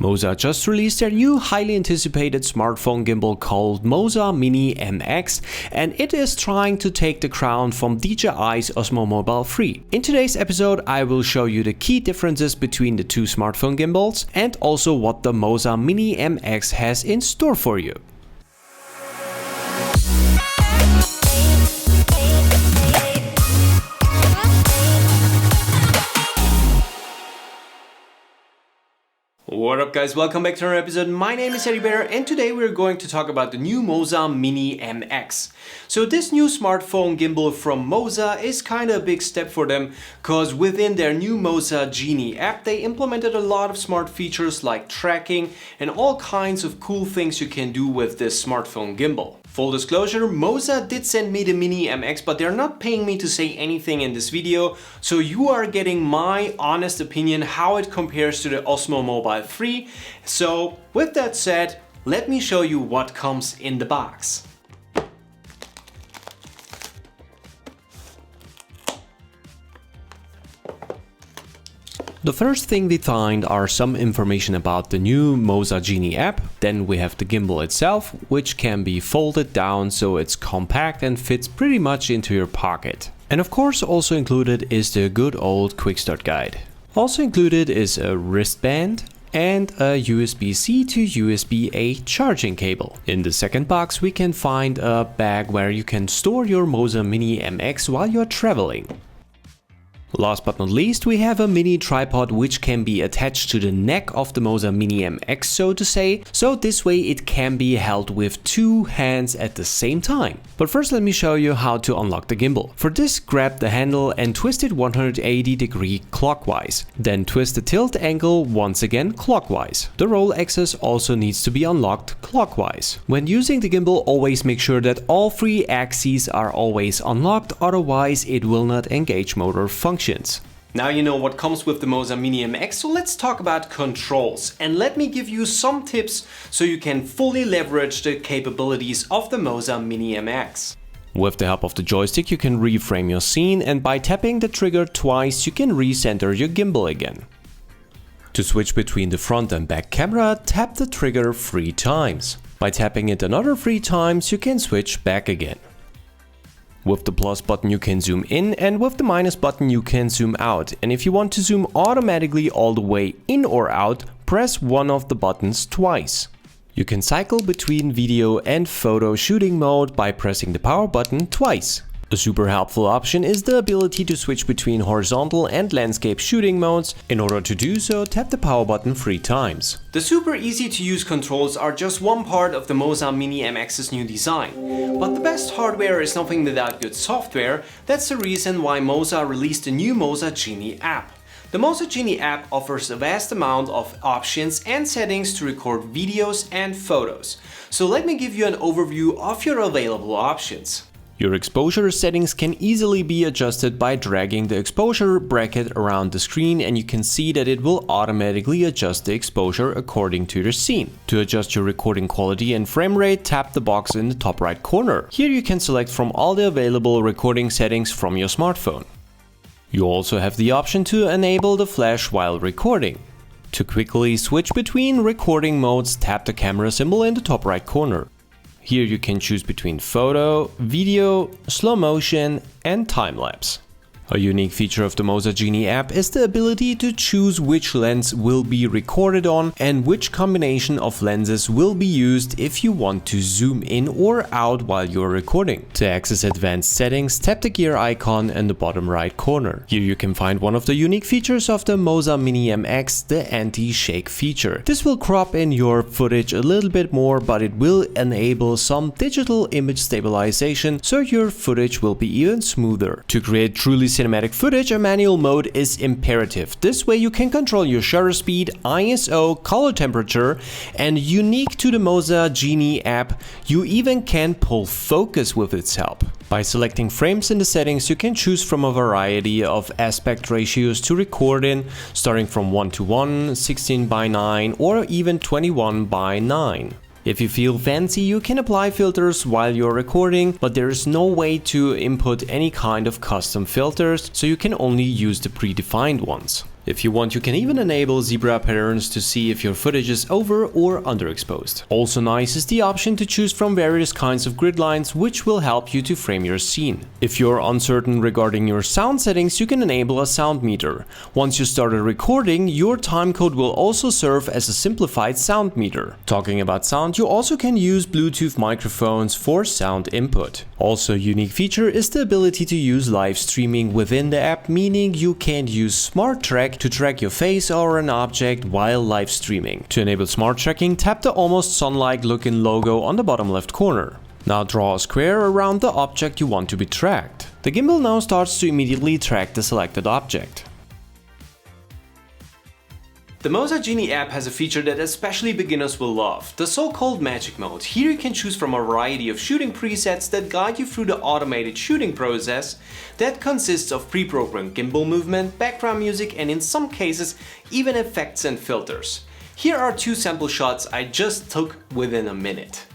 Moza just released their new highly anticipated smartphone gimbal called Moza Mini MX, and it is trying to take the crown from DJI's Osmo Mobile 3. In today's episode I will show you the key differences between the two smartphone gimbals and also what the Moza Mini MX has in store for you. What up guys, welcome back to another episode. My name is Teddy Bear and today we're going to talk about the new Moza Mini MX. So this new smartphone gimbal from Moza is kind of a big step for them, because within their new Moza Genie app they implemented a lot of smart features like tracking and all kinds of cool things you can do with this smartphone gimbal. Full disclosure, Moza did send me the Mini MX, but they're not paying me to say anything in this video, so you are getting my honest opinion how it compares to the Osmo Mobile 3. So with that said, let me show you what comes in the box. The first thing we find are some information about the new Moza Genie app. Then we have the gimbal itself, which can be folded down so it's compact and fits pretty much into your pocket. And of course also included is the good old quick start guide. Also included is a wristband and a USB-C to USB-A charging cable. In the second box we can find a bag where you can store your Moza Mini MX while you're traveling. Last but not least, we have a mini tripod which can be attached to the neck of the Moza Mini MX, so to say, so this way it can be held with two hands at the same time. But first let me show you how to unlock the gimbal. For this, grab the handle and twist it 180° clockwise. Then twist the tilt angle once again clockwise. The roll axis also needs to be unlocked clockwise. When using the gimbal, always make sure that all three axes are always unlocked, otherwise it will not engage motor functions. Now you know what comes with the Moza Mini MX, so let's talk about controls. And let me give you some tips so you can fully leverage the capabilities of the Moza Mini MX. With the help of the joystick you can reframe your scene, and by tapping the trigger twice you can recenter your gimbal again. To switch between the front and back camera, tap the trigger 3 times. By tapping it another 3 times you can switch back again. With the plus button you can zoom in, and with the minus button you can zoom out. And if you want to zoom automatically all the way in or out, press one of the buttons twice. You can cycle between video and photo shooting mode by pressing the power button twice. A super helpful option is the ability to switch between horizontal and landscape shooting modes. In order to do so, tap the power button 3 times. The super easy to use controls are just one part of the Moza Mini MX's new design. But the best hardware is nothing without good software. That's the reason why Moza released the new Moza Genie app. The Moza Genie app offers a vast amount of options and settings to record videos and photos. So let me give you an overview of your available options. Your exposure settings can easily be adjusted by dragging the exposure bracket around the screen, and you can see that it will automatically adjust the exposure according to your scene. To adjust your recording quality and frame rate, tap the box in the top right corner. Here you can select from all the available recording settings from your smartphone. You also have the option to enable the flash while recording. To quickly switch between recording modes, tap the camera symbol in the top right corner. Here you can choose between photo, video, slow motion and time-lapse. A unique feature of the Moza Genie app is the ability to choose which lens will be recorded on and which combination of lenses will be used if you want to zoom in or out while you're recording. To access advanced settings, tap the gear icon in the bottom right corner. Here you can find one of the unique features of the Moza Mini MX, the anti-shake feature. This will crop in your footage a little bit more, but it will enable some digital image stabilization, so your footage will be even smoother. To create truly cinematic footage, a manual mode is imperative. This way you can control your shutter speed, ISO, color temperature, and unique to the Moza Genie app, you even can pull focus with its help. By selecting frames in the settings, you can choose from a variety of aspect ratios to record in, starting from 1:1, 16:9, or even 21:9. If you feel fancy, you can apply filters while you're recording, but there is no way to input any kind of custom filters, so you can only use the predefined ones. If you want, you can even enable zebra patterns to see if your footage is over or underexposed. Also nice is the option to choose from various kinds of grid lines, which will help you to frame your scene. If you're uncertain regarding your sound settings, you can enable a sound meter. Once you started recording, your timecode will also serve as a simplified sound meter. Talking about sound, you also can use Bluetooth microphones for sound input. Also, a unique feature is the ability to use live streaming within the app, meaning you can use Smart Track to track your face or an object while live streaming. To enable smart tracking, tap the almost sun-like looking logo on the bottom left corner. Now draw a square around the object you want to be tracked. The gimbal now starts to immediately track the selected object. The Moza Genie app has a feature that especially beginners will love, the so-called magic mode. Here you can choose from a variety of shooting presets that guide you through the automated shooting process that consists of pre-programmed gimbal movement, background music, and in some cases even effects and filters. Here are 2 sample shots I just took within a minute.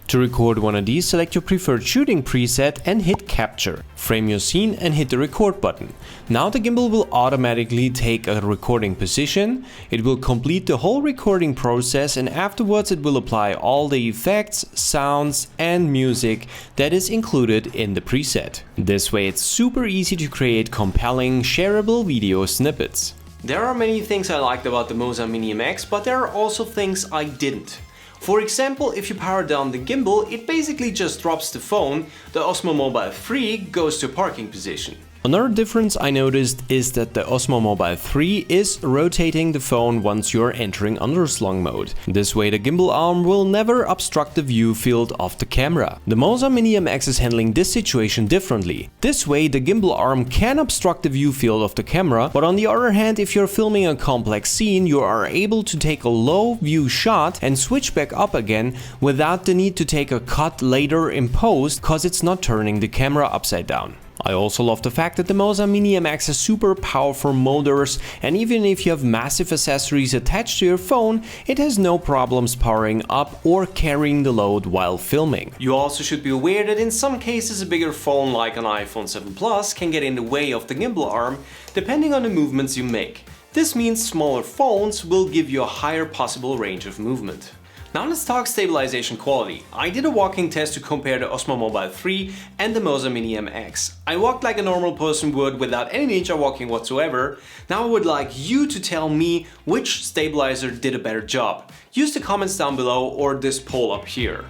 To record one of these, select your preferred shooting preset and hit capture. Frame your scene and hit the record button. Now the gimbal will automatically take a recording position. It will complete the whole recording process, and afterwards it will apply all the effects, sounds and music that is included in the preset. This way it's super easy to create compelling, shareable video snippets. There are many things I liked about the Moza Mini MX, but there are also things I didn't. For example, if you power down the gimbal, it basically just drops the phone. The Osmo Mobile 3 goes to parking position. Another difference I noticed is that the Osmo Mobile 3 is rotating the phone once you're entering underslung mode. This way the gimbal arm will never obstruct the view field of the camera. The Moza Mini MX is handling this situation differently. This way the gimbal arm can obstruct the view field of the camera, but on the other hand, if you're filming a complex scene, you are able to take a low view shot and switch back up again without the need to take a cut later in post, cause it's not turning the camera upside down. I also love the fact that the Moza Mini MX has super powerful motors, and even if you have massive accessories attached to your phone, it has no problems powering up or carrying the load while filming. You also should be aware that in some cases a bigger phone like an iPhone 7 Plus can get in the way of the gimbal arm, depending on the movements you make. This means smaller phones will give you a higher possible range of movement. Now let's talk stabilization quality. I did a walking test to compare the Osmo Mobile 3 and the Moza Mini MX. I walked like a normal person would without any ninja walking whatsoever. Now I would like you to tell me which stabilizer did a better job. Use the comments down below or this poll up here.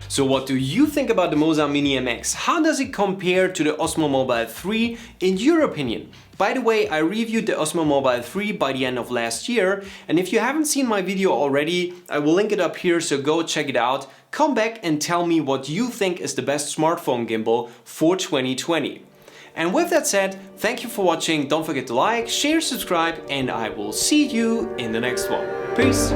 So what do you think about the Moza Mini MX? How does it compare to the Osmo Mobile 3 in your opinion? By the way, I reviewed the Osmo Mobile 3 by the end of last year, and if you haven't seen my video already, I will link it up here, so go check it out. Come back and tell me what you think is the best smartphone gimbal for 2020. And with that said, thank you for watching, don't forget to like, share, subscribe, and I will see you in the next one. Peace!